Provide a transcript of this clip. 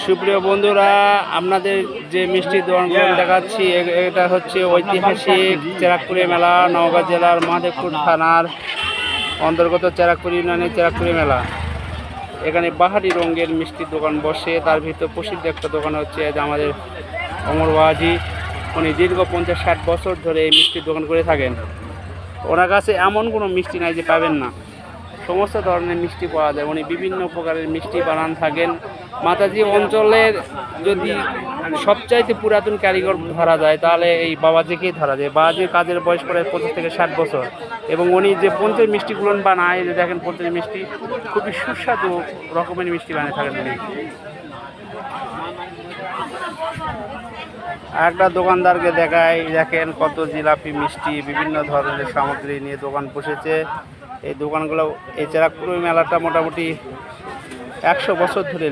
সুপ্রিয় বন্ধুরা, আপনাদের যে মিষ্টির দোকানগুলো আমি দেখাচ্ছি এটা হচ্ছে ঐতিহাসিক চেরাকপুরি মেলা, নওগাঁ জেলার মাধবপুর থানার অন্তর্গত চেরাকপুরি ইউনিয়নের চেরাকপুরি মেলা। এখানে বাহারি রঙের মিষ্টির দোকান বসে। তার ভিতর প্রসিদ্ধ একটা দোকান হচ্ছে আমাদের অমর বাবাজি। উনি দীর্ঘ 50-60 বছর ধরে এই মিষ্টির দোকান করে থাকেন। ওনার কাছে এমন কোনো মিষ্টি নাই যে পাবেন না, সমস্ত ধরনের মিষ্টি পাওয়া যায়। উনি বিভিন্ন প্রকারের মিষ্টি বানান থাকেন। মাতাজি অঞ্চলের যদি সবচাইতে পুরাতন কারিগর ধরা যায় তাহলে এই বাবাজিকেই ধরা যায়। বাবাজির কাজের বয়স প্রায় 50 থেকে 60 বছর এবং উনি যে পঞ্চের মিষ্টিগুলো বানায়, যে দেখেন পঞ্চের মিষ্টি খুবই সুস্বাদু রকমের মিষ্টি বানিয়ে থাকেন উনি। একটা দোকানদারকে দেখায়, দেখেন কত জিলাপি মিষ্টি বিভিন্ন ধরনের সামগ্রী নিয়ে দোকান বসেছে। এই দোকানগুলো, এই চেরাকপুরি মেলাটা মোটামুটি 100 বছর ধরে